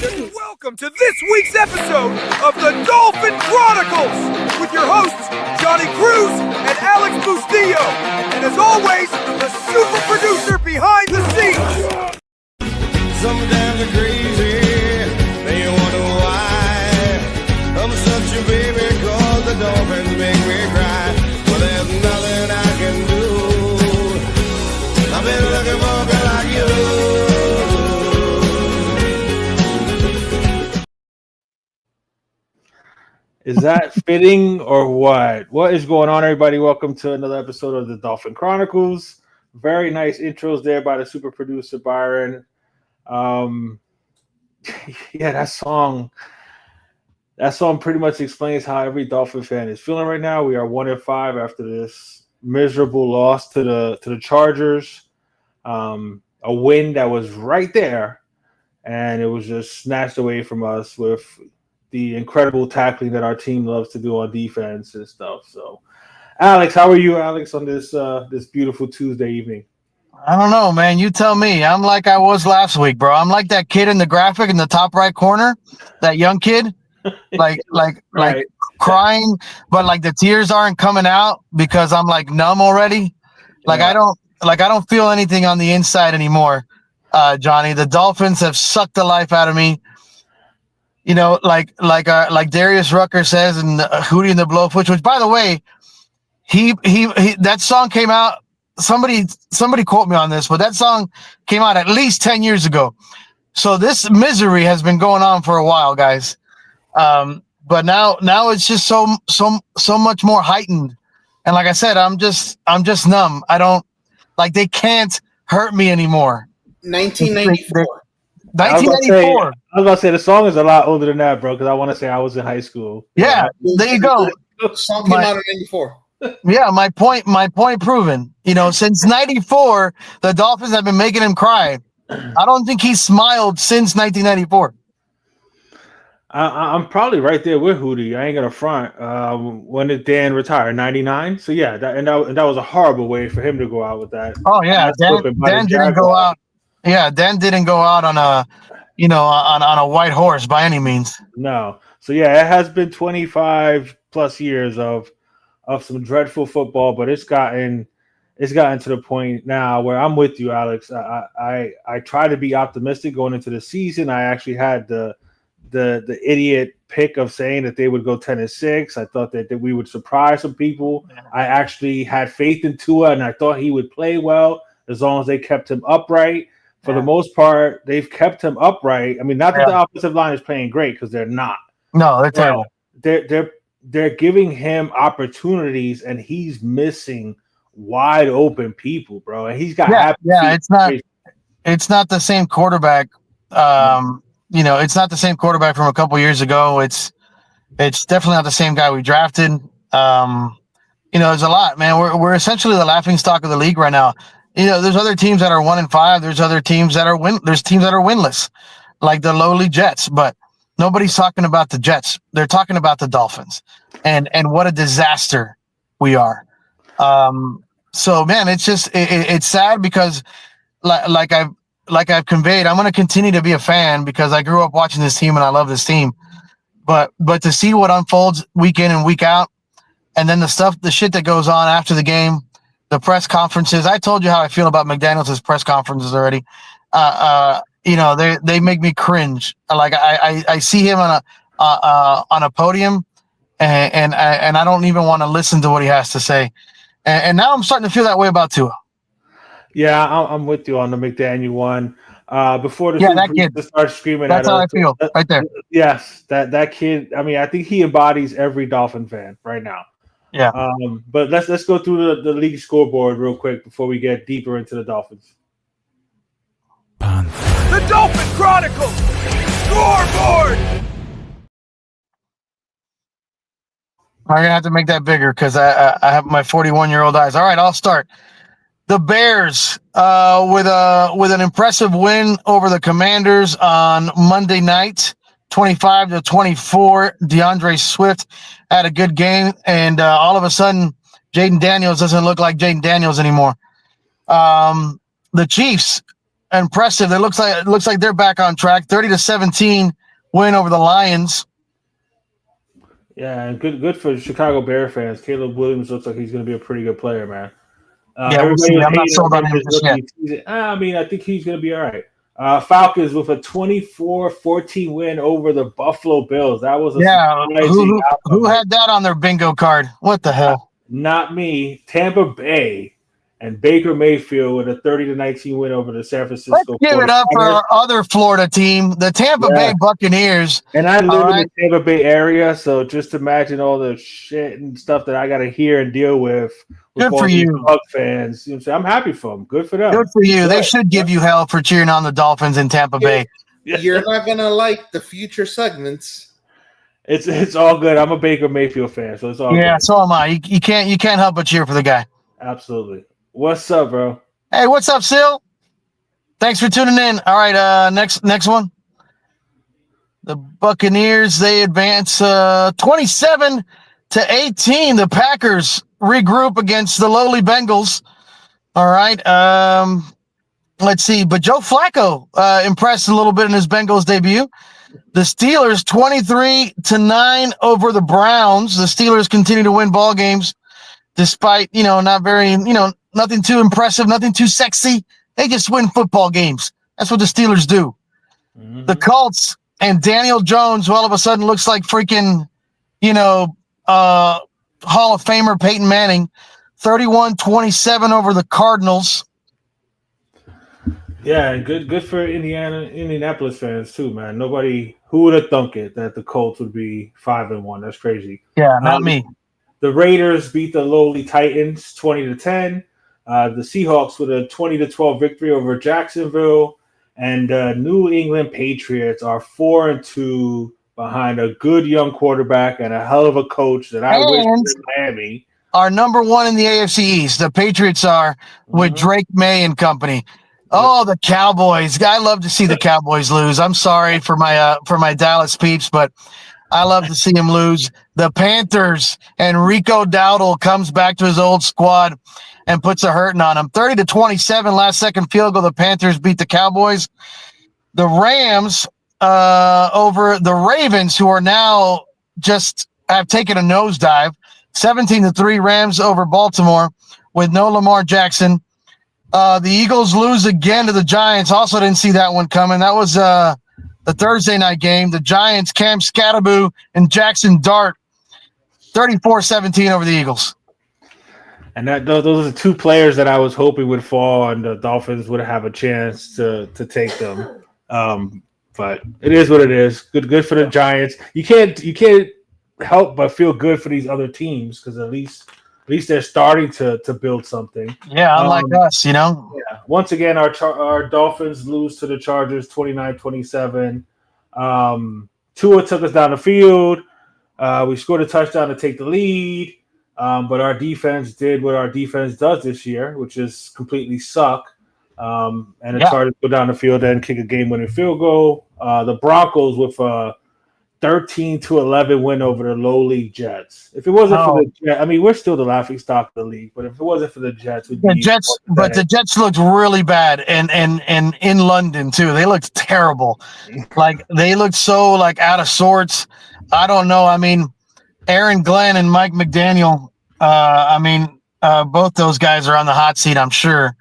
Welcome to this week's episode of the Dolphin Chronicles with your hosts, Johnny Cruz and Alex Bustillo. And as always, the super producer behind the scenes. Sometimes I'm crazy, they wonder why I'm such a baby, cause the Dolphins make me cry. But there's nothing I can do. I've been looking for a girl like you. Is that fitting or what? What is going on, everybody? Welcome to another episode of the Dolphin Chronicles. Very nice intros there by the super producer Byron. Yeah, that song pretty much explains how every Dolphin fan is feeling right now. We are 1-5 after this miserable loss to the Chargers. A win that was right there, and it was just snatched away from us with the incredible tackling that our team loves to do on defense and stuff. So, Alex, how are you, Alex, on this beautiful Tuesday evening? I don't know, man. You tell me. I'm like I was last week, bro. I'm like that kid in the graphic in the top right corner, that young kid, like crying, but like the tears aren't coming out because I'm like numb already. Like I don't feel anything on the inside anymore, Johnny. The Dolphins have sucked the life out of me. You know, like Darius Rucker says in Hootie and the Blowfish, which, by the way, he that song came out. Somebody quote me on this, but that song came out at least 10 years ago. So this misery has been going on for a while, guys. But now it's just so much more heightened. And like I said, I'm just numb. I don't like they can't hurt me anymore. 1994. 1994. I was about to say the song is a lot older than that, bro, because I want to say I was in high school. Yeah, there you go. Song came out in 94. Yeah, my point proven. You know, since 94, the Dolphins have been making him cry. I don't think he smiled since 1994. I'm probably right there with Hootie. I ain't gonna front. When did Dan retire? 99. So yeah, that was a horrible way for him to go out with that. Oh yeah, Dan didn't go out. Yeah, Dan didn't go out on a white horse by any means. No. So yeah, it has been 25 plus years of some dreadful football, but it's gotten to the point now where I'm with you, Alex. I try to be optimistic going into the season. I actually had the idiot pick of saying that they would go 10-6. I thought that we would surprise some people. I actually had faith in Tua, and I thought he would play well as long as they kept him upright. For the most part, they've kept him upright. I mean, not that the offensive line is playing great, because they're not. No, they're terrible. They're giving him opportunities, and he's missing wide open people, bro. And he's got it's not the same quarterback. It's not the same quarterback from a couple years ago. It's definitely not the same guy we drafted. There's a lot, man. We're essentially the laughing stock of the league right now. You know, there's other teams that are 1-5. There's other teams that are There's teams that are winless, like the lowly Jets. But nobody's talking about the Jets. They're talking about the Dolphins, and what a disaster we are. So man, it's just it's sad because like I've conveyed, I'm going to continue to be a fan because I grew up watching this team and I love this team. But to see what unfolds week in and week out, and then the shit that goes on after the game. The press conferences. I told you how I feel about McDaniels' press conferences already. They make me cringe. Like I see him on a podium, and I don't even want to listen to what he has to say. And now I'm starting to feel that way about Tua. Yeah, I'm with you on the McDaniel one. Before the that kid starts screaming, that's how I feel right there. Yes, that kid. I mean, I think he embodies every Dolphin fan right now. Yeah. But let's go through the league scoreboard real quick before we get deeper into the Dolphins. The Dolphin Chronicles scoreboard. I'm gonna have to make that bigger because I have my 41-year-old eyes. All right, I'll start. The Bears with an impressive win over the Commanders on Monday night. 25-24. DeAndre Swift had a good game, and all of a sudden, Jaden Daniels doesn't look like Jaden Daniels anymore. The Chiefs impressive. It looks like they're back on track. 30-17 win over the Lions. Yeah, and good for Chicago Bear fans. Caleb Williams looks like he's going to be a pretty good player, man. Yeah, we'll see. I'm not sold on him just yet. I mean, I think he's going to be all right. Falcons with a 24-14 win over the Buffalo Bills. That was who had that on their bingo card? What the hell? Not me. Tampa Bay and Baker Mayfield with a 30-19 win over the San Francisco. Let's give it up for our other Florida team, the Tampa Bay Buccaneers. And I live in the Tampa Bay area, so just imagine all the shit and stuff that I got to hear and deal with. Good for you, Buc fans. You know what I'm saying? I'm happy for them. Good for them. Good for you. They should give you hell for cheering on the Dolphins in Tampa Bay. You're not gonna like the future segments. It's all good. I'm a Baker Mayfield fan, so it's all good. Yeah, so am I. You can't help but cheer for the guy. Absolutely. What's up, bro? Hey, what's up, Sil? Thanks for tuning in. All right, next one. The Buccaneers, they advance 27-18. The Packers regroup against the lowly Bengals. All right. Let's see. But Joe Flacco impressed a little bit in his Bengals debut. The Steelers 23-9 over the Browns. The Steelers continue to win ball games despite, not very, nothing too impressive, nothing too sexy. They just win football games. That's what the Steelers do. Mm-hmm. The Colts and Daniel Jones, who all of a sudden looks like freaking, Hall of Famer Peyton Manning, 31-27 over the Cardinals. Yeah, and good for Indianapolis fans too, man. Who would have thunk it that the Colts would be 5-1? That's crazy. Yeah, not me. The Raiders beat the lowly Titans 20-10. The Seahawks with a 20-12 victory over Jacksonville, and New England Patriots are 4-2 behind a good young quarterback and a hell of a coach that I wish was in Miami. Are number one in the AFC East. The Patriots are with Drake May and company. Oh, the Cowboys! I love to see the Cowboys lose. I'm sorry for my Dallas peeps, but I love to see him lose. The Panthers and Rico Dowdle comes back to his old squad and puts a hurting on him. 30-27, last second field goal. The Panthers beat the Cowboys. The Rams over the Ravens, who are now just have taken a nosedive. 17-3 Rams over Baltimore with no Lamar Jackson. The Eagles lose again to the Giants. Also didn't see that one coming. That was the Thursday night game. The Giants, Cam Scatterboo and Jackson Dart, 34-17 over the Eagles. And those are the two players that I was hoping would fall, and the Dolphins would have a chance to take them. But it is what it is. Good for the Giants. You can't help but feel good for these other teams because at least they're starting to build something. Yeah, unlike us, Yeah. Once again, our Dolphins lose to the Chargers 29-27. Tua took us down the field. We scored a touchdown to take the lead. But our defense did what our defense does this year, which is completely suck. And the Chargers go down the field and kick a game-winning field goal. The Broncos with a 13-11 win over the lowly Jets. If it wasn't for the Jets, I mean, we're still the laughing stock of the league. But if it wasn't for the Jets, the Jets looked really bad, and in London too, they looked terrible. Like they looked so like out of sorts. I don't know. I mean, Aaron Glenn and Mike McDaniel. Both those guys are on the hot seat, I'm sure.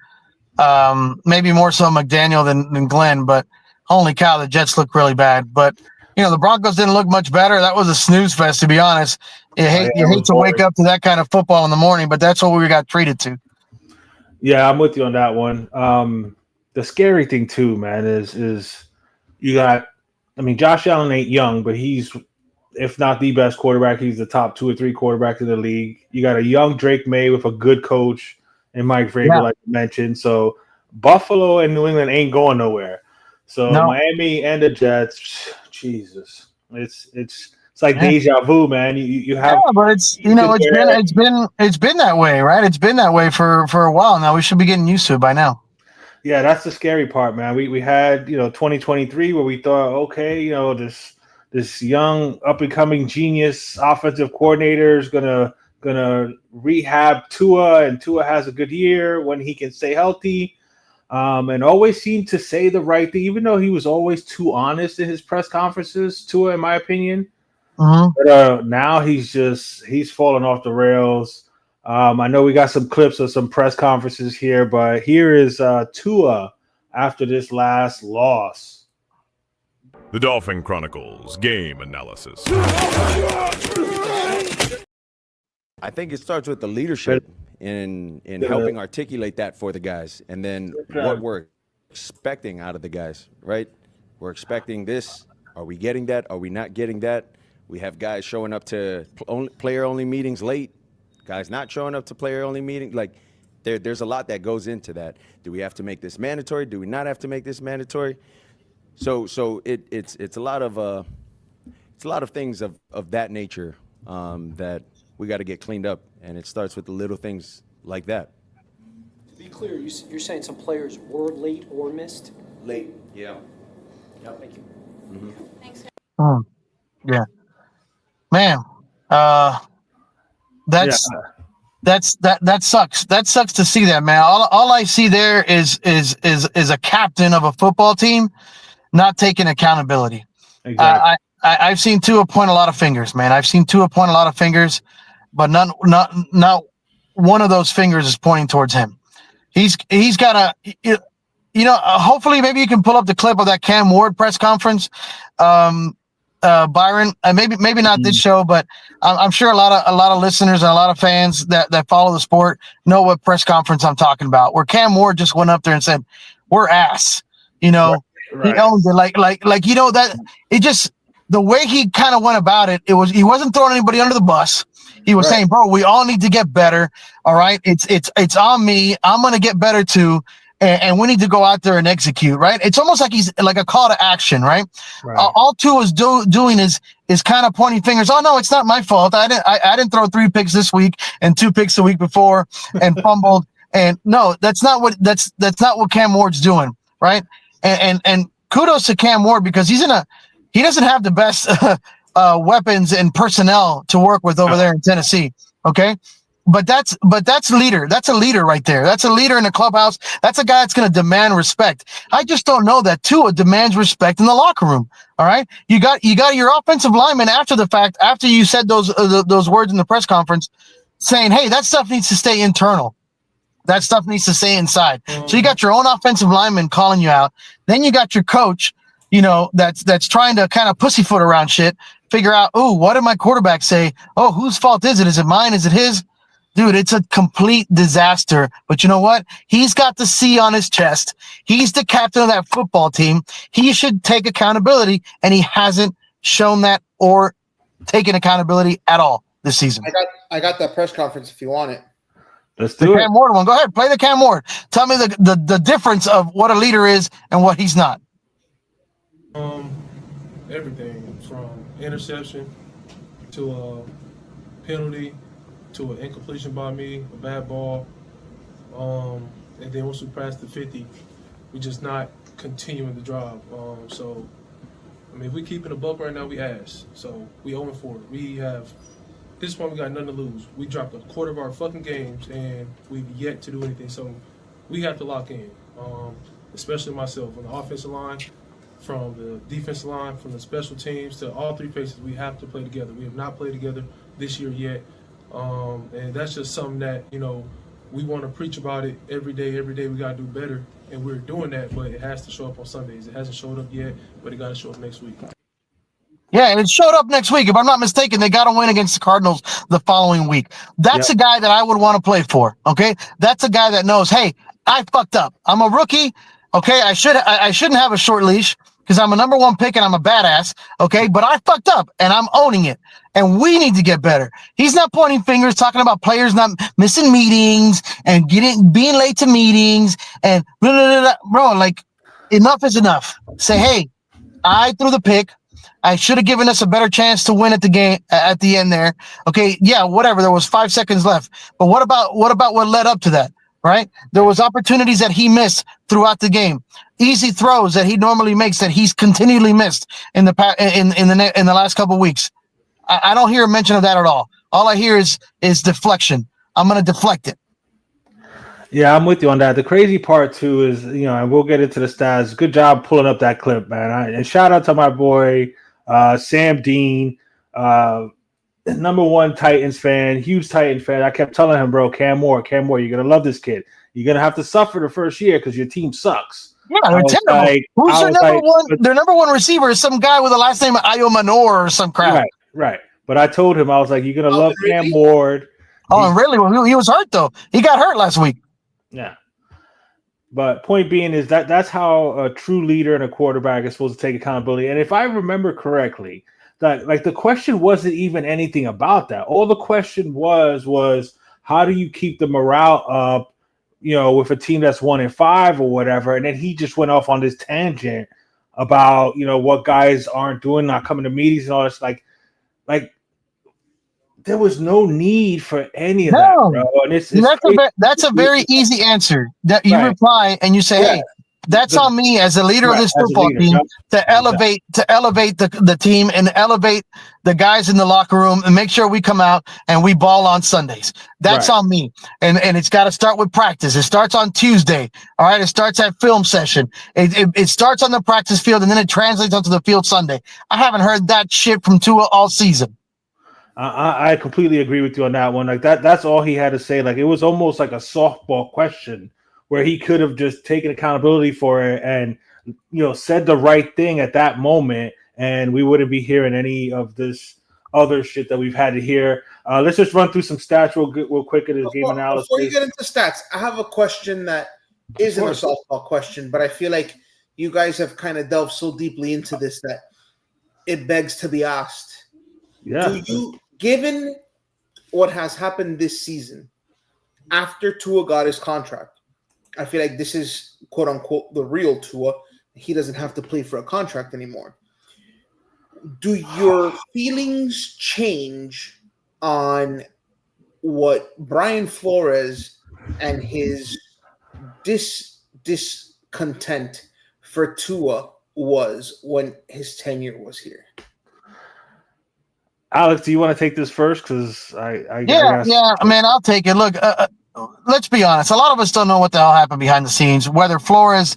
Maybe more so McDaniel than Glenn, but holy cow, the Jets look really bad. But the Broncos didn't look much better. That was a snooze fest, to be honest. You hate to wake up to that kind of football in the morning, but that's what we got treated to. Yeah, I'm with you on that one. The scary thing too, man, is you got. I mean, Josh Allen ain't young, but he's, if not the best quarterback, he's the top 2 or 3 quarterbacks in the league. You got a young Drake May with a good coach and Mike Vrabel, like you mentioned. So Buffalo and New England ain't going nowhere. So Miami and the Jets, Jesus, it's like deja vu, man. You have, but it's it's been that way, right? It's been that way for a while now. We should be getting used to it by now. Yeah, that's the scary part, man. We had 2023 where we thought, okay, this young up and coming genius offensive coordinator is gonna rehab Tua, and Tua has a good year when he can stay healthy. and always seemed to say the right thing, even though he was always too honest in his press conferences, Tua, in my opinion. Mhm. But now he's falling off the rails. I know we got some clips of some press conferences here, but here is Tua after this last loss. The Dolphin Chronicles Game Analysis. I think it starts with the leadership in helping articulate that for the guys, and then what we're expecting out of the guys, right? We're expecting this. Are we getting that? Are we not getting that? We have guys showing up to player-only meetings late, guys not showing up to player-only meetings. Like, there's a lot that goes into that. Do we have to make this mandatory? Do we not have to make this mandatory? So it's a lot of things of that nature that we got to get cleaned up, and it starts with the little things like that. To be clear, you're saying some players were late or missed? Late, yeah. Yep. Thank you. Mm-hmm. Thanks. Yeah, man. That sucks. That sucks to see that, man. All I see there is a captain of a football team not taking accountability. Exactly. I've seen Tua point a lot of fingers, man. I've seen Tua point a lot of fingers, but not one of those fingers is pointing towards him. He's got a, hopefully maybe you can pull up the clip of that Cam Ward press conference, Byron. Maybe not this show, but I'm sure a lot of listeners and a lot of fans that follow the sport know what press conference I'm talking about. Where Cam Ward just went up there and said, "We're ass," Right. He owned it, like that. It just, the way he kind of went about it, he wasn't throwing anybody under the bus. He was saying, "Bro, we all need to get better. All right, it's on me. I'm gonna get better too, and we need to go out there and execute." Right? It's almost like he's like a call to action. Right? All Tua is doing is kind of pointing fingers. Oh no, it's not my fault. I didn't throw 3 picks this week and 2 picks the week before and fumbled. And no, that's not what Cam Ward's doing. Right? And kudos to Cam Ward, because he doesn't have the best weapons and personnel to work with over there in Tennessee. Okay. But that's leader. That's a leader right there. That's a leader in the clubhouse. That's a guy that's going to demand respect. I just don't know that Tua demands respect in the locker room. All right. You got your offensive lineman after the fact, after you said those words in the press conference, saying, "Hey, that stuff needs to stay internal. That stuff needs to stay inside." So you got your own offensive lineman calling you out. Then you got your coach, that's trying to kind of pussyfoot around shit, figure out, oh, what did my quarterback say? Oh, whose fault is it? Is it mine? Is it his? Dude, it's a complete disaster. But you know what? He's got the C on his chest. He's the captain of that football team. He should take accountability, and he hasn't shown that or taken accountability at all this season. I got that press conference if you want it. Let's do it. Cam Ward one. Go ahead, play the Cam Ward. Tell me the difference of what a leader is and what he's not. Everything from interception to a penalty to an incompletion by me, a bad ball, and then once we pass the 50, we just not continuing the drive. So, I mean, if we keeping a buck right now, we ass. So we 0-4. We have. This point, we got nothing to lose. We dropped a quarter of our fucking games, and we've yet to do anything. So we have to lock in, especially myself on the offensive line, from the defensive line, from the special teams to all 3 phases. We have to play together. We have not played together this year yet, and that's just something that we want to preach about it every day. Every day we got to do better, and we're doing that. But it has to show up on Sundays. It hasn't showed up yet, but it got to show up next week. Yeah, and it showed up next week. If I'm not mistaken, they got to win against the Cardinals the following week. That's a guy that I would want to play for, okay? That's a guy that knows, hey, I fucked up. I'm a rookie, okay? I shouldn't have a short leash because I'm a number 1 pick and I'm a badass, okay? But I fucked up, and I'm owning it, and we need to get better. He's not pointing fingers, talking about players not missing meetings and being late to meetings and blah, blah, blah, blah. Bro, like, enough is enough. Say, hey, I threw the pick. I should have given us a better chance to win at the game at the end there. Okay, yeah, whatever. There was 5 seconds left. But what about what led up to that? Right? There was opportunities that he missed throughout the game. Easy throws that he normally makes that he's continually missed in the last couple of weeks. I don't hear a mention of that at all. All I hear is deflection. I'm going to deflect it. Yeah, I'm with you on that. The crazy part too is, and we'll get into the stats. Good job pulling up that clip, man. And shout out to my boy Sam Dean, number one Titans fan, huge Titans fan. I kept telling him, bro, Cam Moore, you're gonna love this kid. You're gonna have to suffer the first year because your team sucks. Yeah, they're terrible. Who's their number one? Their number one receiver is some guy with a last name Ayo Manor or some crap. Right. But I told him, I was like, you're gonna love Cam Ward. Oh, really? Well, he was hurt though. He got hurt last week. Yeah. But point being is that's how a true leader and a quarterback is supposed to take accountability. And if I remember correctly, that like the question wasn't even anything about that. All the question was how do you keep the morale up, with a team that's 1-5 or whatever. And then he just went off on this tangent about, what guys aren't doing, not coming to meetings and all this. Like there was no need for any of that, bro. And that's a very easy answer. That you reply and you say, "Hey, that's on me as a leader of this football team to elevate the team and elevate the guys in the locker room and make sure we come out and we ball on Sundays. That's on me. And it's got to start with practice. It starts on Tuesday. All right. It starts at film session. It starts on the practice field and then it translates onto the field Sunday. I haven't heard that shit from Tua all season. I completely agree with you on that one. Like that's all he had to say. Like it was almost like a softball question where he could have just taken accountability for it and said the right thing at that moment, and we wouldn't be hearing any of this other shit that we've had to hear. Let's just run through some stats real quick at this game analysis. Before you get into stats, I have a question that isn't a softball question, but I feel like you guys have kind of delved so deeply into this that it begs to be asked. Yeah. Given what has happened this season, after Tua got his contract, I feel like this is, quote unquote, the real Tua. He doesn't have to play for a contract anymore. Do your feelings change on what Brian Flores and his discontent for Tua was when his tenure was here? Alex, do you want to take this first? Because I man, I'll take it. Look, let's be honest. A lot of us don't know what the hell happened behind the scenes. Whether Flores,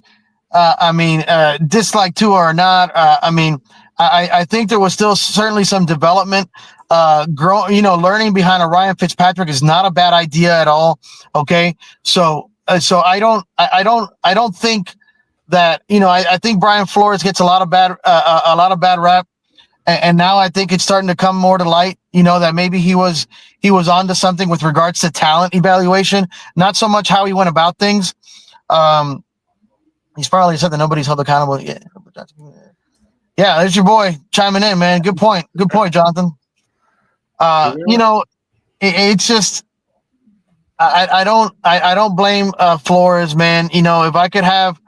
disliked Tua or not. I think there was still certainly some development. Learning behind a Ryan Fitzpatrick is not a bad idea at all. Okay, so I don't think that I think Brian Flores gets a lot of bad rap. And now I think it's starting to come more to light, that maybe he was onto something with regards to talent evaluation, not so much how he went about things. He's probably said that nobody's held accountable. Yeah, there's your boy chiming in, man. Good point, Jonathan. It's just I don't blame Flores, man. If I could have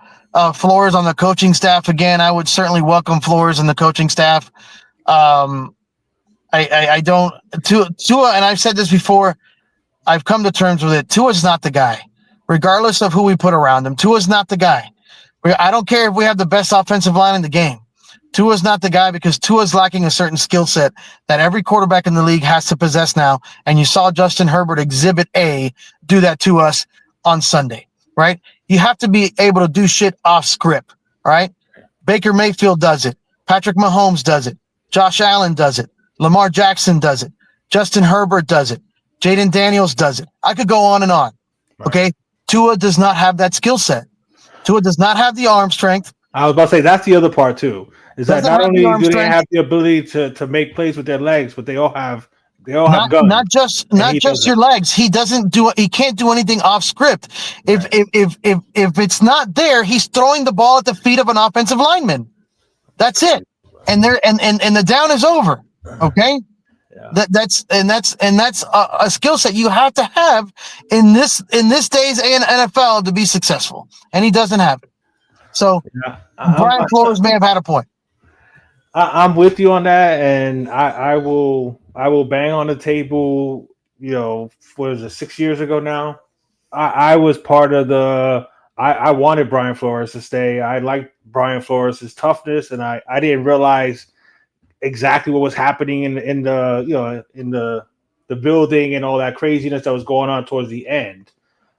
Flores on the coaching staff again, I would certainly welcome Flores and the coaching staff. I don't Tua, and I've said this before. I've come to terms with it. Tua's not the guy, regardless of who we put around him. Tua's not the guy. I don't care if we have the best offensive line in the game. Tua's not the guy because Tua's lacking a certain skill set that every quarterback in the league has to possess now. And you saw Justin Herbert Exhibit A do that to us on Sunday, right? You have to be able to do shit off script, right? Baker Mayfield does it. Patrick Mahomes does it. Josh Allen does it. Lamar Jackson does it. Justin Herbert does it. Jaden Daniels does it. I could go on and on. Okay. Tua does not have that skill set. Tua does not have the arm strength. I was about to say that's the other part too. Is that not only do they have the ability to make plays with their legs, but they all have guns. Not just your legs. He can't do anything off script. If it's not there, he's throwing the ball at the feet of an offensive lineman. That's it. And the down is over. Okay. Yeah. That's a skill set you have to have in this day's NFL to be successful, and he doesn't have it. So Brian Flores may have had a point. I'm with you on that, and I will bang on the table. What is it, 6 years ago now? I was part of I wanted Brian Flores to stay. I liked Brian Flores' toughness, and I didn't realize exactly what was happening in the building and all that craziness that was going on towards the end.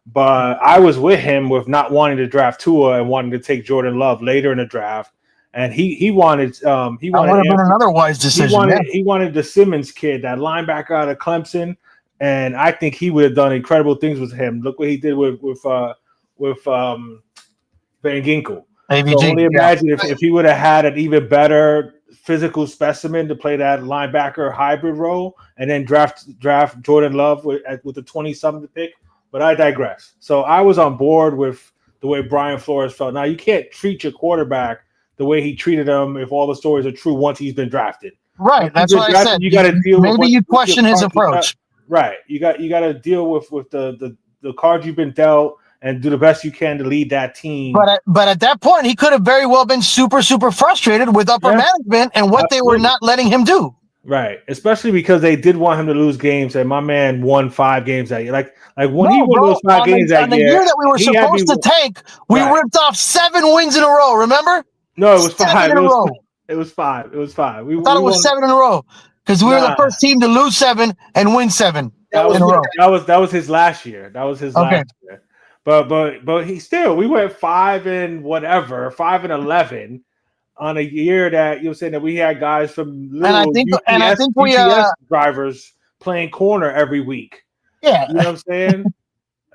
But I was with him with not wanting to draft Tua and wanting to take Jordan Love later in the draft, and he wanted That would have been another wise decision. he wanted the Simmons kid, that linebacker out of Clemson, and I think he would have done incredible things with him. Look what he did with Van Ginkel. AVG, so only imagine if he would have had an even better physical specimen to play that linebacker hybrid role, and then draft Jordan Love with the 20-something pick. But I digress. So I was on board with the way Brian Flores felt. Now, you can't treat your quarterback the way he treated him if all the stories are true once he's been drafted. Right. That's what I said. You got to deal with. Maybe you question his approach. Right. You got to deal with the cards you've been dealt and do the best you can to lead that team. But at that point, he could have very well been super frustrated with upper management and what they were not letting him do. Right, especially because they did want him to lose games, and my man won 5 games that year. Like when he won those 5 games that year, the year that we were supposed to tank, we ripped off 7 wins in a row. Remember? No, it was 5. It was 5. It was 5. I thought it was 7 in a row because we were the first team to lose 7 and win 7 in a row. That was his last year. That was his last year. But he still, we went 5 and 11. On a year that saying that we had guys from UPS drivers playing corner every week. Yeah, you know what I'm saying.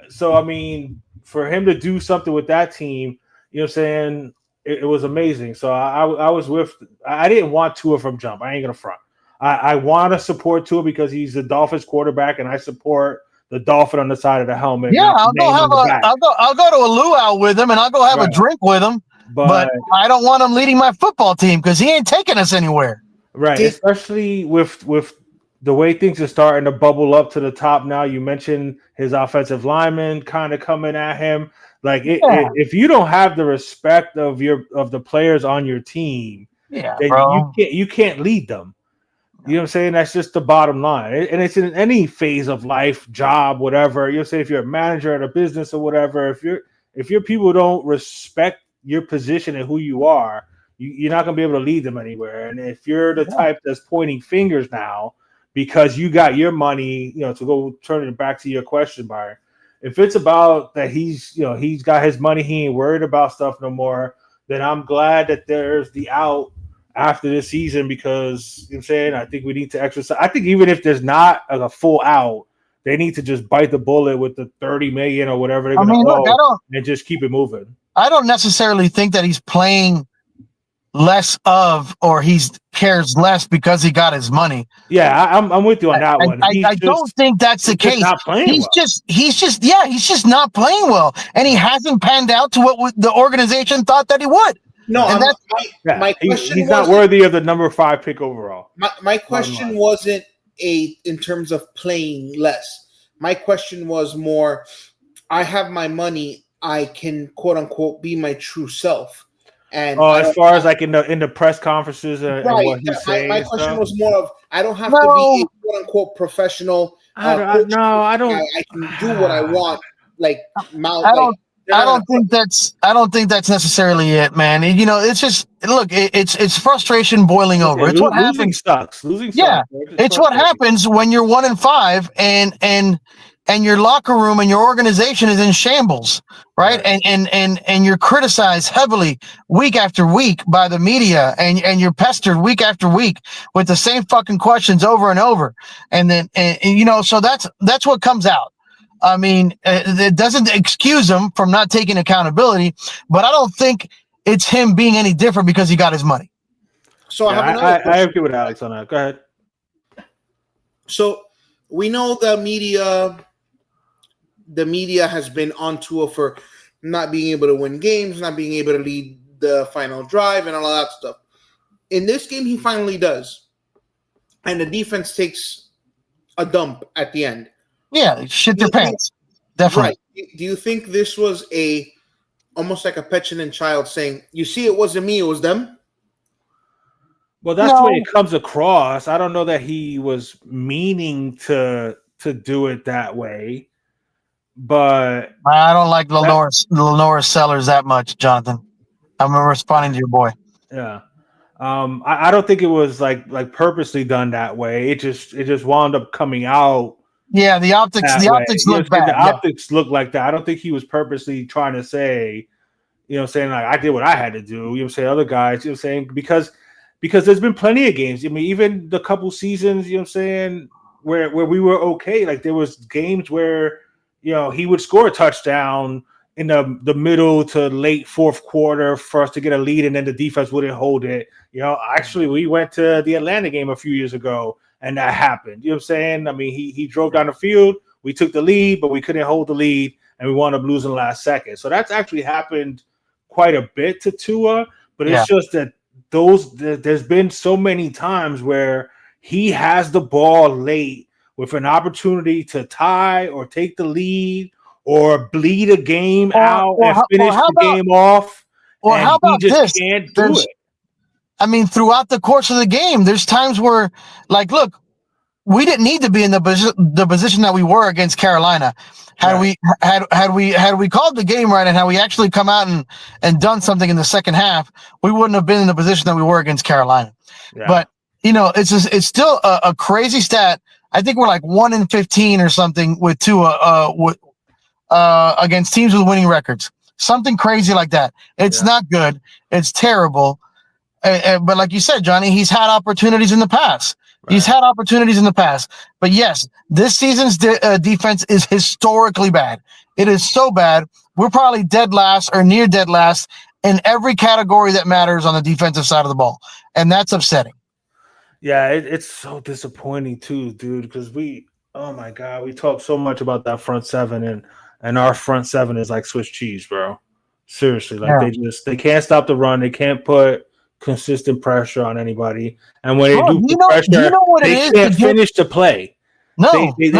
So I mean, for him to do something with that team, you know what I'm saying, it was amazing. So I was with. I didn't want Tua from jump. I ain't gonna front. I want to support Tua because he's the Dolphins quarterback, and I support the Dolphin on the side of the helmet. Yeah, I'll go to a luau with him, and I'll go have a drink with him. But I don't want him leading my football team because he ain't taking us anywhere. Right, especially with the way things are starting to bubble up to the top now. You mentioned his offensive linemen kind of coming at him. Like if you don't have the respect of the players on your team, then you can't lead them. You know what I'm saying? That's just the bottom line. And it's in any phase of life, job, whatever. You'll say if you're a manager at a business or whatever, if your people don't respect your position and who you are, you're not going to be able to lead them anywhere. And if you're the type that's pointing fingers now because you got your money, to go turn it back to your question, Byron, if it's about that he's got his money, he ain't worried about stuff no more, then I'm glad that there's the out after this season because, I'm saying, I think we need to exercise. I think even if there's not a full out, they need to just bite the bullet with the $30 million or whatever they're going to go and just keep it moving. I don't necessarily think that he's playing less of or he cares less because he got his money. Yeah, I'm with you on that one. I don't think that's the case. Not playing he's just not playing well, and he hasn't panned out to what the organization thought that he would. No, and my question he's not worthy of the number 5 pick overall. My question wasn't in terms of playing less. My question was more, I have my money, I can quote unquote be my true self. And as far as like in the press conferences and what he's saying. My question was more of I don't have to be a quote unquote professional. I don't. I can do what I want. Like I don't think that's necessarily it, man. It's just it's frustration boiling over. It's what happens. Losing sucks. Yeah, it's what happens when you're 1-5 and your locker room and your organization is in shambles, right? And you're criticized heavily week after week by the media, and you're pestered week after week with the same fucking questions over and over, and then so that's what comes out. I mean, it doesn't excuse him from not taking accountability, but I don't think it's him being any different because he got his money. So I agree with Alex on that. Go ahead. So we know the media has been on Tua for not being able to win games, not being able to lead the final drive, and all that stuff. In this game, he finally does. And the defense takes a dump at the end. Yeah, shit their pants. Definitely. Right. Do you think this was almost like a petulant child saying, you see, it wasn't me, it was them? Well, that's the way it comes across. I don't know that he was meaning to do it that way. But I don't like Lenore Sellers that much, Jonathan. I'm responding to your boy. Yeah. I don't think it was like purposely done that way. It just wound up coming out Yeah, the optics that way. look bad. The Yeah. optics look like that. I don't think he was purposely trying to say, saying like I did what I had to do. Saying other guys, saying because there's been plenty of games. I mean, even the couple seasons, saying where we were okay. Like there was games where he would score a touchdown in the middle to late fourth quarter for us to get a lead, and then the defense wouldn't hold it. Actually, we went to the Atlanta game a few years ago, and that happened. You know what I'm saying? I mean, he drove down the field, we took the lead, but we couldn't hold the lead, and we wound up losing the last second. So that's actually happened quite a bit to Tua, but it's just that there's been so many times where he has the ball late with an opportunity to tie or take the lead or bleed a game out and finish the game off. Or and how about he just this? can't do it. I mean, throughout the course of the game, there's times where, like, look, we didn't need to be in the position that we were against Carolina. Had we called the game right and had we actually come out and done something in the second half, we wouldn't have been in the position that we were against Carolina. Yeah. But it's still a crazy stat. I think we're like 1-15 or something with Tua against teams with winning records. Something crazy like that. It's not good. It's terrible. But like you said, Johnny, he's had opportunities in the past. But yes, this season's defense is historically bad. It is so bad. We're probably dead last or near dead last in every category that matters on the defensive side of the ball. And that's upsetting. Yeah, it's so disappointing too, dude, because oh my God, we talk so much about that front seven, and our front seven is like Swiss cheese, bro. Seriously, like they can't stop the run. They can't put consistent pressure on anybody, and when they do put pressure, they can't finish the play. No, they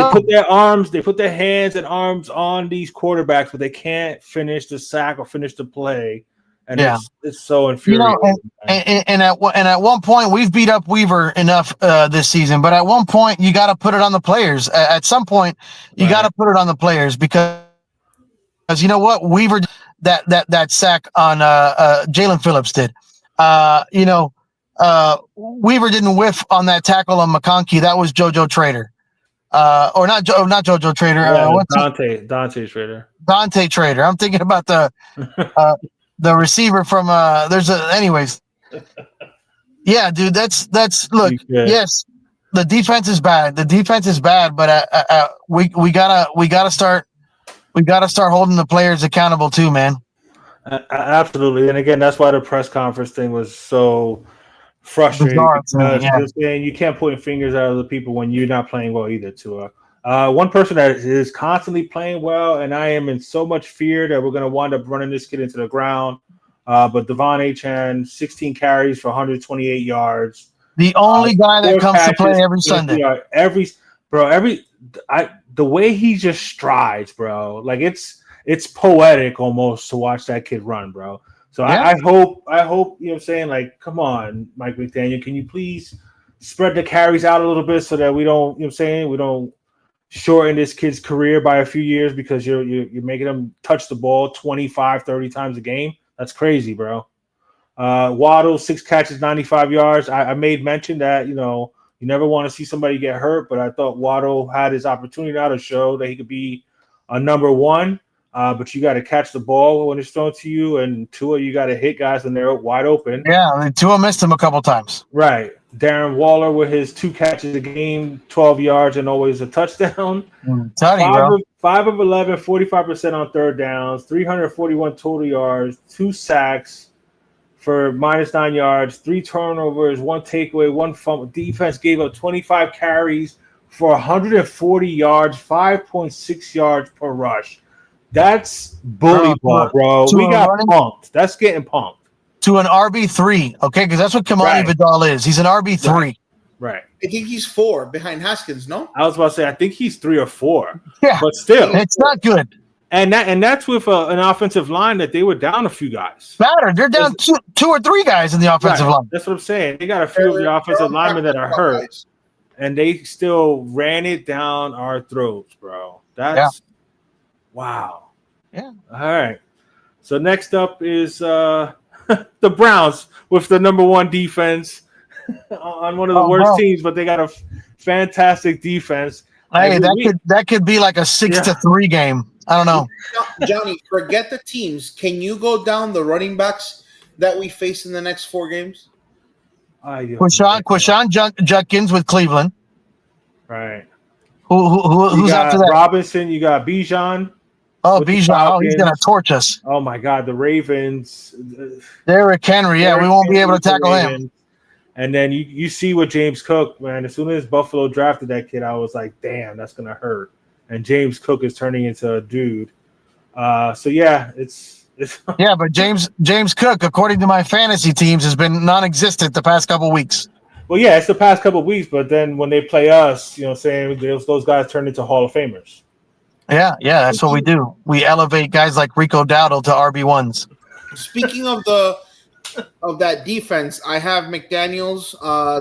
put their hands and arms on these quarterbacks, but they can't finish the sack or finish the play, and it's so infuriating. And at one point we've beat up Weaver enough this season, but at one point you got to put it on the players. At some point you got to put it on the players because you know what, Weaver that sack on Jalen Phillips did. Weaver didn't whiff on that tackle on McConkey. That was JoJo Trader. Or not JoJo Trader. Dante Trader. Dante Trader. I'm thinking about the receiver from anyways. Yeah, dude, that's look. Yes, the defense is bad. But we gotta start holding the players accountable too, man. Absolutely, and again, that's why the press conference thing was so frustrating. Because you can't point fingers at other people when you're not playing well either. One person that is constantly playing well, and I am in so much fear that we're going to wind up running this kid into the ground. But Devon Achane, 16 carries for 128 yards. The only guy that comes to play every Sunday. The way he just strides, bro. Like it's poetic almost to watch that kid run, bro. So I hope, you know what I'm saying? Like, come on, Mike McDaniel, can you please spread the carries out a little bit so that we don't, you know what I'm saying? We don't shorten this kid's career by a few years because you're making him touch the ball 25, 30 times a game. That's crazy, bro. Waddle, 6 catches, 95 yards. I made mention that, you never want to see somebody get hurt, but I thought Waddle had his opportunity now to show that he could be a number one. But you got to catch the ball when it's thrown to you, and Tua, you got to hit guys when they're wide open. Yeah, Tua missed him a couple times. Right. Darren Waller with his 2 catches a game, 12 yards, and always a touchdown. 5 of 11, 45% on third downs, 341 total yards, 2 sacks for -9 yards, 3 turnovers, 1 takeaway, 1 fumble. Defense gave up 25 carries for 140 yards, 5.6 yards per rush. That's bully ball, bro. We got punked. That's getting punked. To an RB3, okay? Because that's what Kamani Vidal is. He's an RB3. Right. I think he's 4 behind Haskins, no? I was about to say, I think he's 3 or 4. Yeah. But still. It's not good. And that's with an offensive line that they were down a few guys. Battered. They're down 2 or 3 guys in the offensive line. That's what I'm saying. They got a few of the offensive linemen that are hurt. And they still ran it down our throats, bro. That's wow. Yeah. All right. So next up is the Browns with the number 1 defense on one of the worst teams, but they got a fantastic defense. Hey, that could be like a 6-3 game. I don't know. Johnny, forget the teams. Can you go down the running backs that we face in the next 4 games? Quashawn Judkins with Cleveland. Right. Who's after that? Robinson. You got Bijan. Oh, Bijan. Oh, he's gonna torch us. Oh my God, the Ravens. Derrick Henry. Yeah, we won't be able to tackle him. And then you see what James Cook, man. As soon as Buffalo drafted that kid, I was like, damn, that's gonna hurt. And James Cook is turning into a dude. So yeah, it's yeah, but James Cook, according to my fantasy teams, has been non-existent the past couple weeks. Well, yeah, it's the past couple weeks, but then when they play us, saying those guys turn into Hall of Famers. Yeah, that's what we do. We elevate guys like Rico Dowdle to RB1s. Speaking of that defense, I have McDaniels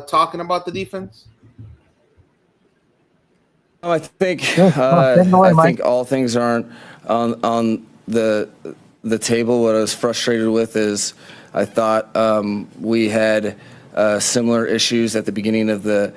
talking about the defense. I think I think all things aren't on the table. What I was frustrated with is I thought we had similar issues at the beginning of the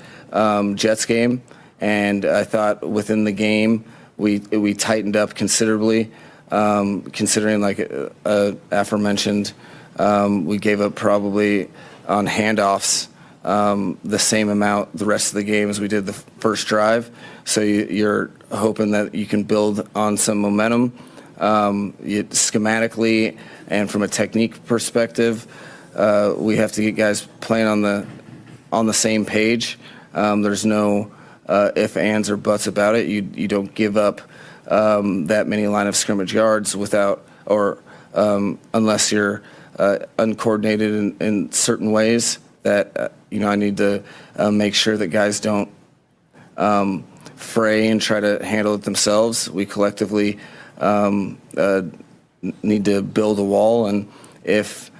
Jets game, and I thought within the game we tightened up considerably, considering like aforementioned. We gave up probably on handoffs the same amount the rest of the game as we did the first drive. So you're hoping that you can build on some momentum. Schematically and from a technique perspective, we have to get guys playing on the same page. There's no ifs, ands, or buts about it. You don't give up that many line of scrimmage yards without unless you're uncoordinated in certain ways that I need to make sure that guys don't fray and try to handle it themselves. We collectively need to build a wall, and if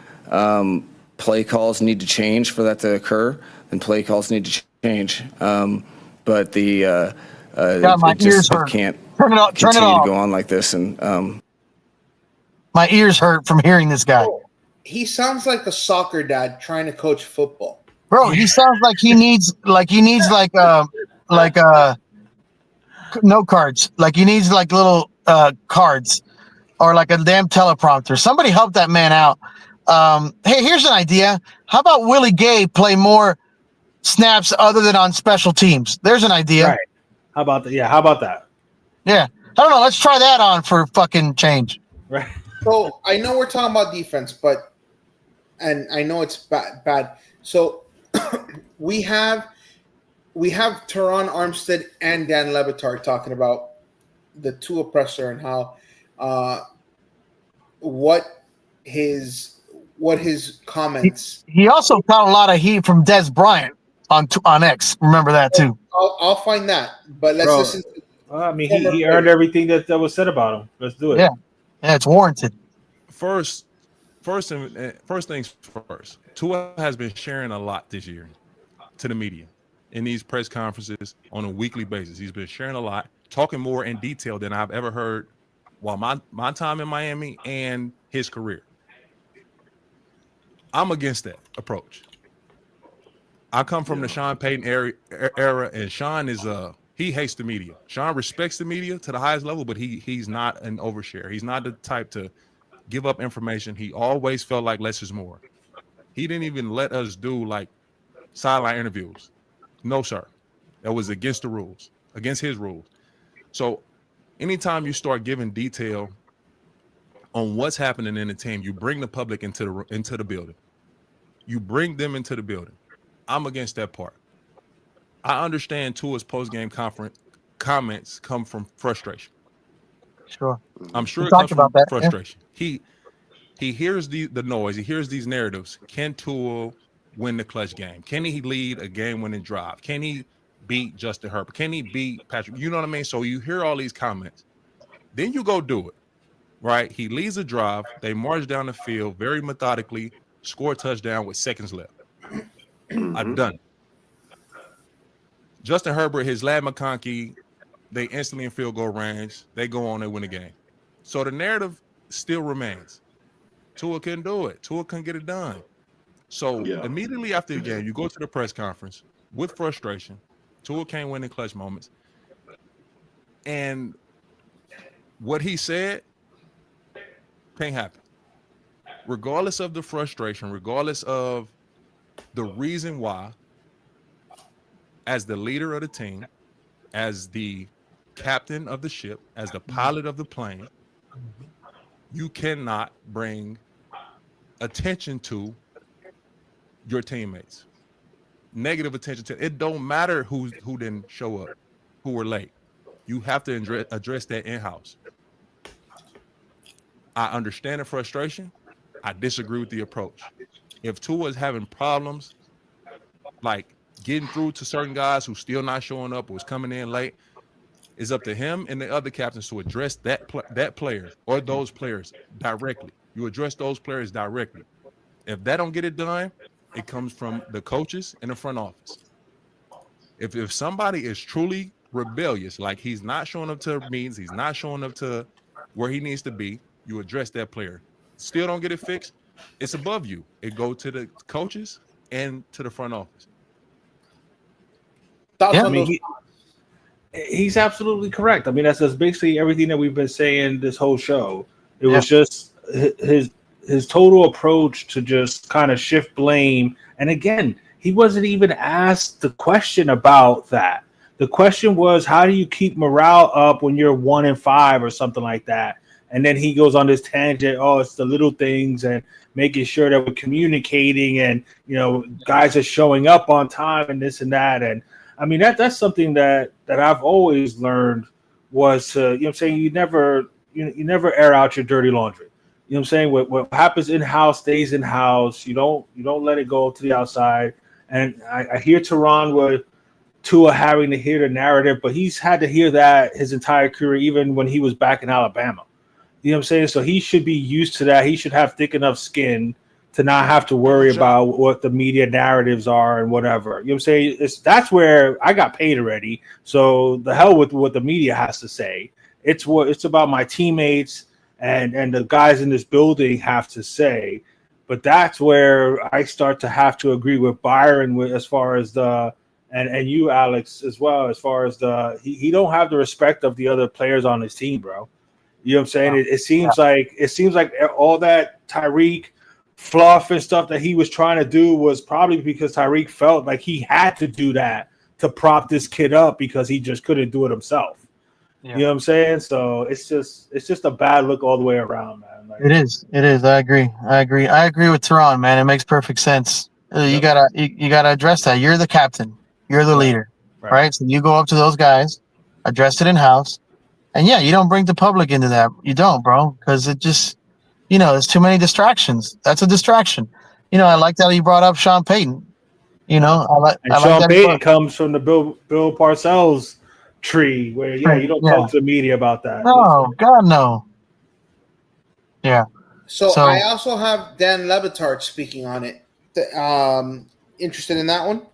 play calls need to change for that to occur, then play calls need to change. But the my ears hurt. Can't turn it off. continue to go on like this, and my ears hurt from hearing this guy. He sounds like a soccer dad trying to coach football. Bro, he sounds like he needs note cards. Like he needs like little cards or like a damn teleprompter. Somebody help that man out. Hey, here's an idea. How about Willie Gay play more snaps other than on special teams? There's an idea. Right. How about that? Yeah, how about that? Yeah. I don't know. Let's try that on for fucking change. Right. So I know we're talking about defense, and I know it's bad. So we have Teron Armstead and Dan Le Batard talking about the two oppressor and how what his comments. He also caught a lot of heat from Des Bryant on X. Remember that too. I'll find that, but let's listen. I mean, he earned everything that was said about him. Let's do it. Yeah, it's warranted. First things first. Tua has been sharing a lot this year to the media in these press conferences on a weekly basis. He's been sharing a lot, talking more in detail than I've ever heard while my time in Miami and his career. I'm against that approach. I come from the Sean Payton era, and Sean is he hates the media. Sean respects the media to the highest level, but he's not an overshare. He's not the type to give up information. He always felt like less is more. He didn't even let us do like sideline interviews. No, sir. That was against the rules, against his rules. So anytime you start giving detail on what's happening in the team, you bring the public into the building. You bring them into the building. I'm against that part. I understand Tua's post-game comments come from frustration. Sure. I'm sure it comes from frustration. Yeah. He hears the noise. He hears these narratives. Can Tua win the clutch game? Can he lead a game-winning drive? Can he beat Justin Herbert? Can he beat Patrick? You know what I mean? So you hear all these comments. Then you go do it, right? He leads a drive. They march down the field very methodically, score a touchdown with seconds left. I've done it. Justin Herbert, his lad McConkey, they instantly in field goal range. They go on and win the game. So the narrative still remains. Tua couldn't do it. Tua couldn't get it done. So immediately after the game, you go to the press conference with frustration. Tua can't win in clutch moments. And what he said can't happen. Regardless of the frustration, regardless of the reason why, as the leader of the team, as the captain of the ship, as the pilot of the plane, you cannot bring attention to your teammates. Negative attention to it. Don't matter who didn't show up, who were late. You have to address that in-house. I understand the frustration. I disagree with the approach. If Tua is having problems, like getting through to certain guys who still not showing up or was coming in late, it's up to him and the other captains to address that player or those players directly. You address those players directly. If that don't get it done, it comes from the coaches in the front office. If somebody is truly rebellious, like he's not showing up to meetings, he's not showing up to where he needs to be, you address that player. Still don't get it fixed, it's above you. It go to the coaches and to the front office. Yeah, I mean, he's absolutely correct. I mean, that's basically everything that we've been saying this whole show. It was just his total approach to just kind of shift blame. And again, he wasn't even asked the question about that. The question was, how do you keep morale up when you're 1-5 or something like that? And then he goes on this tangent. Oh, it's the little things and making sure that we're communicating and, you know, guys are showing up on time and this and that. And I mean, that's something that I've always learned was to, you know what I'm saying, you never air out your dirty laundry. You know what I'm saying? What happens in-house stays in-house. You don't let it go to the outside. And I hear Teron with Tua having to hear the narrative, but he's had to hear that his entire career, even when he was back in Alabama. You know what I'm saying? So he should be used to that. He should have thick enough skin to not have to worry about what the media narratives are and whatever. You know what I'm saying? That's where I got paid already. So the hell with what the media has to say. It's about my teammates and the guys in this building have to say. But that's where I start to have to agree with Byron with as far as and you, Alex, as well, as far as he don't have the respect of the other players on his team, bro. You know what I'm saying? It seems like all that Tyreek fluff and stuff that he was trying to do was probably because Tyreek felt like he had to do that to prop this kid up because he just couldn't do it himself. Yeah. You know what I'm saying? So it's just a bad look all the way around, man. Like, it is. I agree with Teron, man. It makes perfect sense. You gotta address that. You're the captain. You're the leader, right? So you go up to those guys, address it in house, and you don't bring the public into that. You don't, bro, because it just, there's too many distractions. That's a distraction. I like that you brought up Sean Payton. Sean Payton comes from the Bill Parcells tree where you don't talk to the media about that. No, God no. Yeah. So I also have Dan Levitard speaking on it. Interested in that one?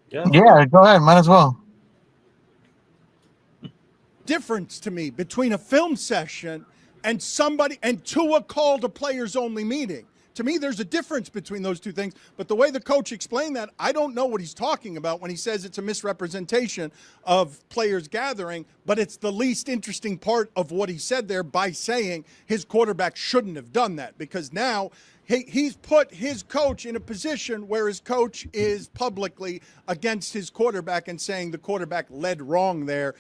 Yeah, go ahead. Might as well. Difference to me between a film session and Tua called a players only meeting. To me, there's a difference between those two things. But the way the coach explained that, I don't know what he's talking about when he says it's a misrepresentation of players gathering, but it's the least interesting part of what he said there by saying his quarterback shouldn't have done that, because now he's put his coach in a position where his coach is publicly against his quarterback and saying the quarterback led wrong there.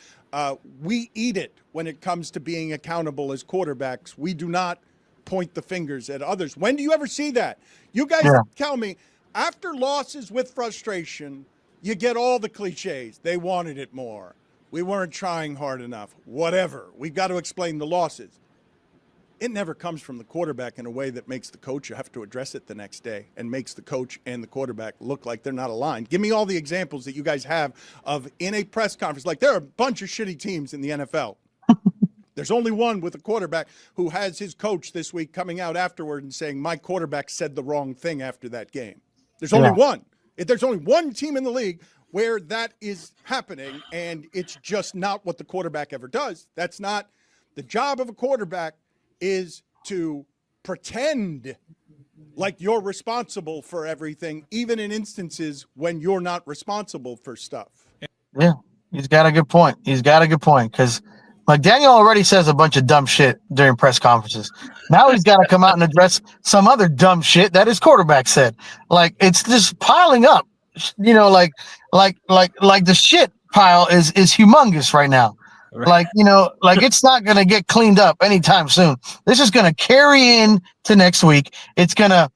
We eat it when it comes to being accountable as quarterbacks. We do not point the fingers at others. When do you ever see that? You guys tell me, after losses with frustration, you get all the cliches. They wanted it more. We weren't trying hard enough. Whatever. We've got to explain the losses. It never comes from the quarterback in a way that makes the coach have to address it the next day and makes the coach and the quarterback look like they're not aligned. Give me all the examples that you guys have of in a press conference. Like, there are a bunch of shitty teams in the NFL. There's only one with a quarterback who has his coach this week coming out afterward and saying, my quarterback said the wrong thing after that game. There's only one. There's only one team in the league where that is happening, and it's just not what the quarterback ever does. That's not the job of a quarterback, is to pretend like you're responsible for everything, even in instances when you're not responsible for stuff. Yeah. He's got a good point. Because Daniel already says a bunch of dumb shit during press conferences. Now he's got to come out and address some other dumb shit that his quarterback said. Like, it's just piling up. Like the shit pile is humongous right now. Right. Like it's not going to get cleaned up anytime soon. This is going to carry in to next week. It's going to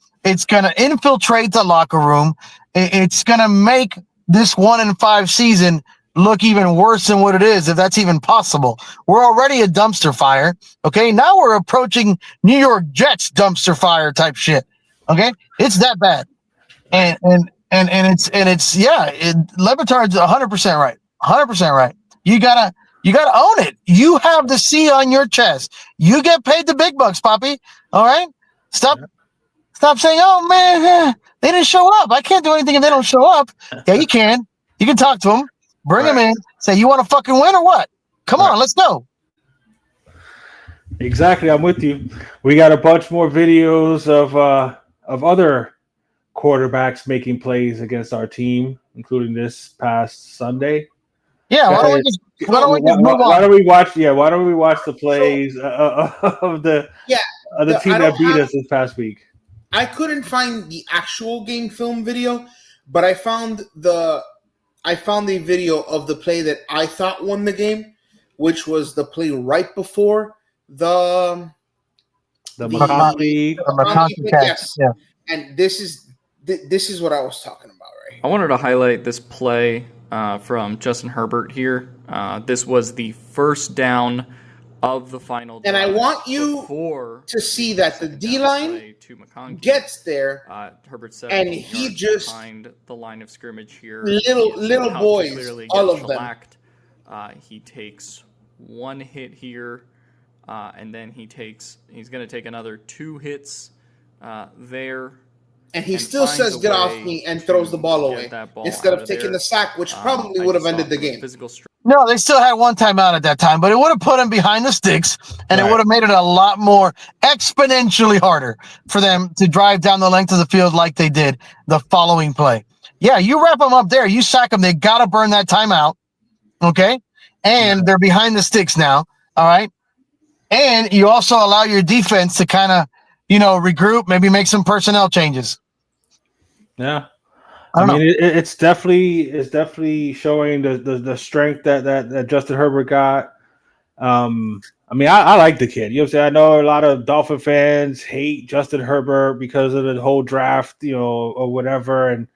infiltrate the locker room. It's going to make this 1-5 season look even worse than what it is, if that's even possible. We're already a dumpster fire. Okay. Now we're approaching New York Jets dumpster fire type shit. Okay. It's that bad. And it's Levitard's 100% right. 100% right. You gotta own it. You have the C on your chest. You get paid the big bucks, Poppy. All right. Stop saying, "Oh man, they didn't show up. I can't do anything if they don't show up." Yeah, you can. You can talk to them. Bring them in. Say, "You want to fucking win or what? Come on, let's go." Exactly. I'm with you. We got a bunch more videos of other quarterbacks making plays against our team, including this past Sunday. Yeah, why don't we just move on? Why don't we watch the plays of the team that beat us this past week? I couldn't find the actual game film video, but I found a video of the play that I thought won the game, which was the play right before the McConkey yes. Yeah. And this is what I was talking about, right? I wanted to highlight this play from Justin Herbert here. This was the first down of the final drive. And I want you to see that the D-line gets there, Herbert said, and he just behind the line of scrimmage here. Little boys, all of them. He takes one hit here, and then he's going to take another 2 hits there. And he still says, "Get off me," and throws the ball away instead of taking the sack, which probably would have ended the game. No, they still had one timeout at that time, but it would have put him behind the sticks, and it would have made it a lot more exponentially harder for them to drive down the length of the field like they did the following play. Yeah, you wrap them up there, you sack them, they got to burn that timeout, okay? And they're behind the sticks now, all right? And you also allow your defense to kind of, regroup, maybe make some personnel changes. Yeah. I mean, it's definitely showing the strength that Justin Herbert got. I mean, I like the kid. You know what I'm saying? I know a lot of Dolphin fans hate Justin Herbert because of the whole draft, or whatever. And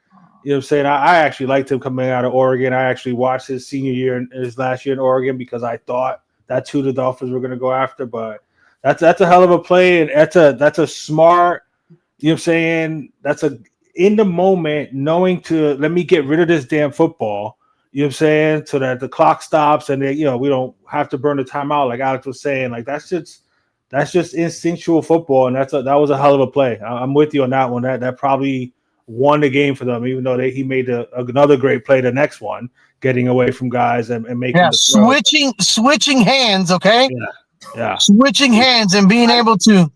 you know what I'm saying? I actually liked him coming out of Oregon. I actually watched his senior year and his last year in Oregon because I thought that's who the Dolphins were going to go after. But that's a hell of a play, and that's a smart. You know what I'm saying? That's in the moment, knowing to let me get rid of this damn football, you know what I'm saying, so that the clock stops and we don't have to burn the timeout like Alex was saying. Like that's just instinctual football, and that was a hell of a play. I'm with you on that one. That probably won the game for them, even though he made another great play the next one, getting away from guys and making switching hands, okay? Yeah. Switching hands and being able to.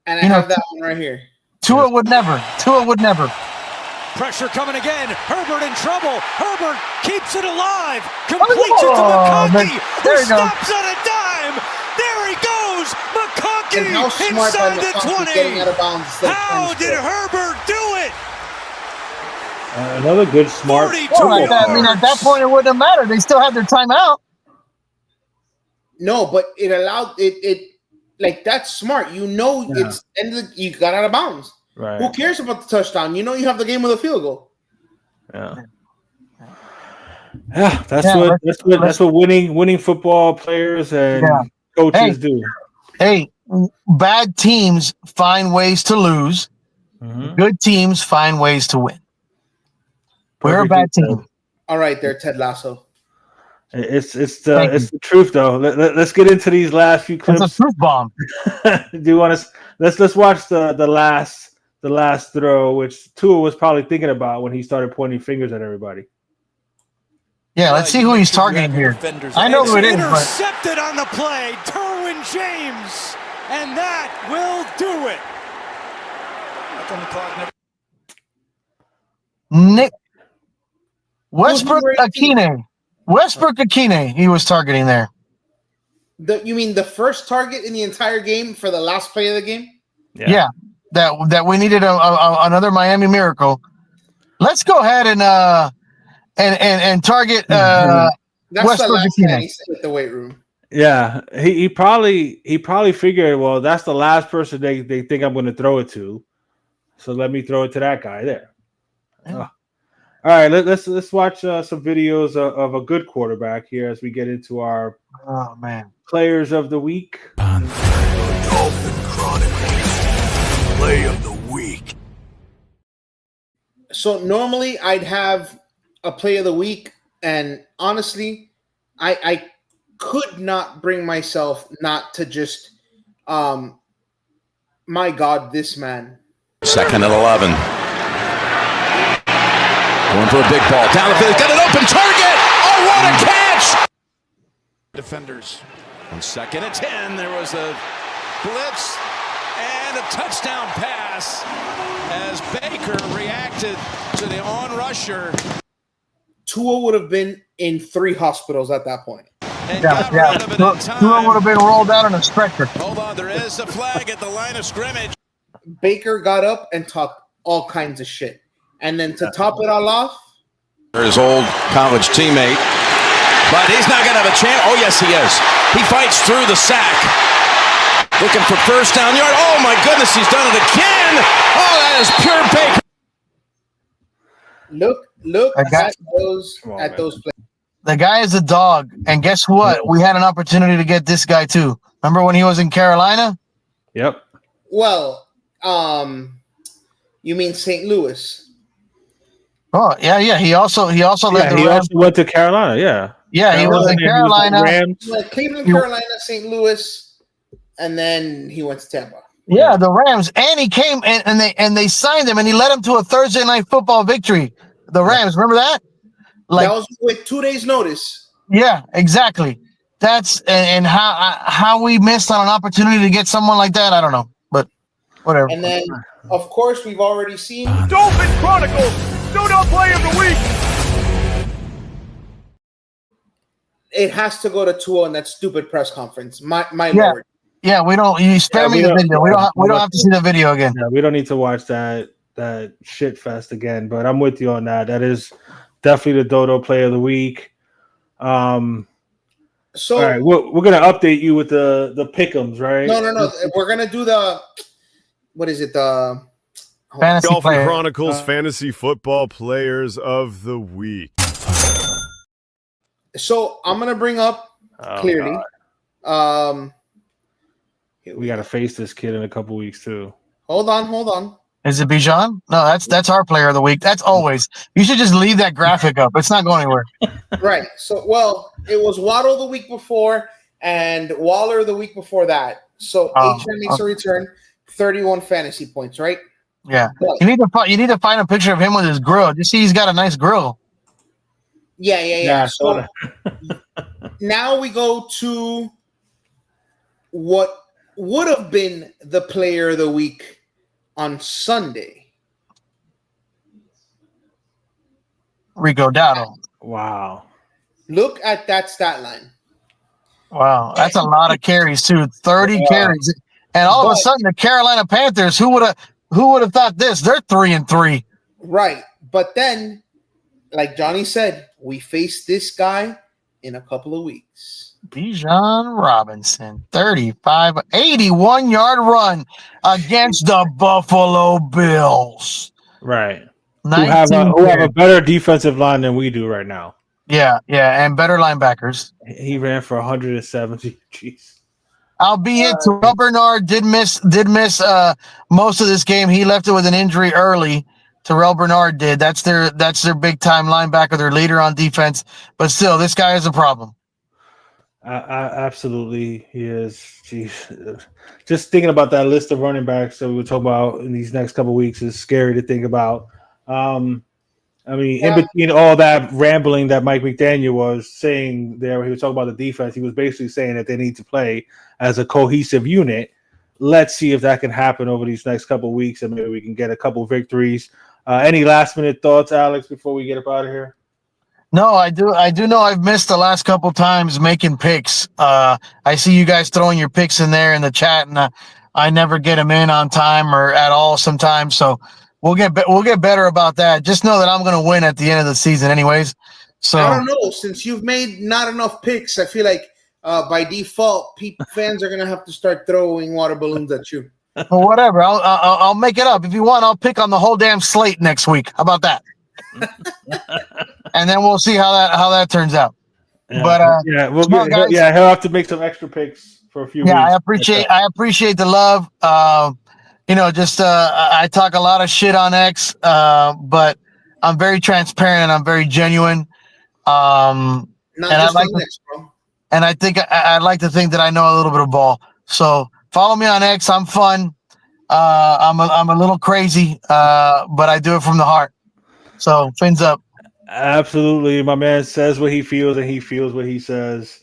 And I have that one right here. Tua would never. Pressure coming again. Herbert in trouble. Herbert keeps it alive. Completes it to McConkey, who stops on a dime. There he goes. McConkey inside the 20. How did Herbert do it? Another good smart. I mean, at that point, it wouldn't have mattered. They still had their timeout. No, but it allowed it. Like that's smart. It's ended. You got out of bounds. Right. Who cares about the touchdown? You have the game with a field goal. Yeah. Yeah, that's what winning football players and coaches do. Hey, bad teams find ways to lose. Mm-hmm. Good teams find ways to win. We're a bad team. All right, there, Ted Lasso. It's the truth though. Let's get into these last few clips. It's a truth bomb. Do you want to? Let's watch the last throw, which Tua was probably thinking about when he started pointing fingers at everybody. Yeah, let's see who he's targeting here. I know who it is. Intercepted on the play, Derwin James, and that will do it. Nick Westbrook Akine. Westbrook Akine, he was targeting there. You mean the first target in the entire game for the last play of the game? Yeah. That we needed another Miami Miracle. Let's go ahead and target That's Westbrook the last Akine. man he said at the weight room. Yeah, he probably figured, well, that's the last person they think I'm going to throw it to, so let me throw it to that guy there. Yeah. All right, let's watch some videos of a good quarterback here as we get into our players of the week. Dolphin Chronicles Play of the Week. So normally I'd have a play of the week, and honestly, I could not bring myself not to just, my God, this man. 2nd and 11. Going for a big ball. Down the field. He's got an open target. Oh, what a catch! Defenders. On 2nd and 10, there was a blitz and a touchdown pass as Baker reacted to the on-rusher. Tua would have been in 3 hospitals at that point. Tua would have been rolled out on a stretcher. Hold on, there is a flag at the line of scrimmage. Baker got up and talked all kinds of shit. And then to top it all off, His old college teammate, but he's not going to have a chance. Oh, yes, he is. He fights through the sack. Looking for first down yard. Oh, my goodness, he's done it again. Oh, that is pure Baker. Look at those plays. The guy is a dog, and guess what? We had an opportunity to get this guy too. Remember when he was in Carolina? Yep. Well, you mean St. Louis? Oh yeah. He also led the he Rams. also went to Carolina. Yeah. Yeah, he was in Carolina. Like Cleveland, Carolina, St. Louis, and then he went to Tampa. Yeah, the Rams, and he came and they signed him, and he led him to a Thursday night football victory. The Rams, remember that? That was with 2 days' notice. Yeah, exactly. That's and how we missed on an opportunity to get someone like that. I don't know, but whatever. And then, of course, we've already seen Dolphin Chronicles Showdown Play of the Week. It has to go to Tua in that stupid press conference. My lord. Yeah, we don't. You spare me the video. We don't have to see the video again. Yeah, we don't need to watch that shit fest again. But I'm with you on that. That is definitely the Dodo Play of the Week. So all right, we're gonna update you with the pick'ems, right? No. We're gonna do the what is it? The Fantasy Dolphin player. Chronicles Fantasy Football Players of the Week. So I'm gonna bring up clearly. We got to face this kid in a couple weeks too. Hold on. Is it Bijan? No, that's our player of the week. That's always. You should just leave that graphic up. It's not going anywhere. Right. So, it was Waddle the week before and Waller the week before that. So HM makes a return, 31 fantasy points, right? Yeah. But, You need to find a picture of him with his grill. You see, he's got a nice grill. Yeah. So now we go to what would have been the player of the week on Sunday. Rico Dowdle. Wow. Look at that stat line. Wow, that's a lot of carries too. 30 carries, and all of a sudden the Carolina Panthers. Who would have thought this? They're 3-3. Right, but then, like Johnny said, we face this guy in a couple of weeks. Bijan Robinson, 81-yard run against the Buffalo Bills. Right. Who have a better defensive line than we do right now. Yeah, and better linebackers. He ran for 170. Jeez. Albeit Terrell Bernard did miss most of this game. He left it with an injury early. Terrell Bernard did. That's their big time linebacker, their leader on defense. But still, this guy is a problem. Absolutely, he is. Jeez. Just thinking about that list of running backs that we were talking about in these next couple of weeks is scary to think about. In between all that rambling that Mike McDaniel was saying there, he was talking about the defense. He was basically saying that they need to play as a cohesive unit. Let's see if that can happen over these next couple of weeks, and maybe we can get a couple victories. Any last minute thoughts, Alex, before we get up out of here? No, I do. I do know I've missed the last couple times making picks. I see you guys throwing your picks in there in the chat, and I never get them in on time or at all sometimes. So we'll get better about that. Just know that I'm going to win at the end of the season, anyways. So I don't know. Since you've made not enough picks, I feel like by default, fans are going to have to start throwing water balloons at you. Well, whatever. I'll make it up. If you want, I'll pick on the whole damn slate next week. How about that? And then we'll see how that turns out. Yeah, But he'll have to make some extra picks for a few weeks. I appreciate the love. I talk a lot of shit on X, but I'm very transparent. I'm very genuine. And I think I'd like to think that I know a little bit of ball. So follow me on X. I'm fun. I'm a little crazy, but I do it from the heart. So fins up. Absolutely. My man says what he feels, and he feels what he says.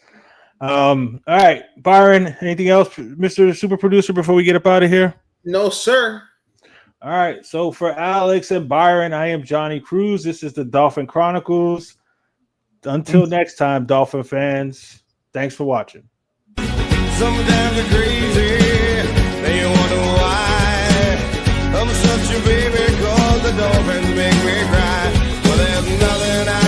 All right, Byron, anything else, Mr. Super Producer, before we get up out of here? No, sir. All right, so for Alex and Byron, I am Johnny Cruz. This is the Dolphin Chronicles. Until next time, Dolphin fans, thanks for watching. Sometimes you're crazy, then you wonder why I'm such a baby, 'cause the Dolphins make me cry. Well, there's nothing I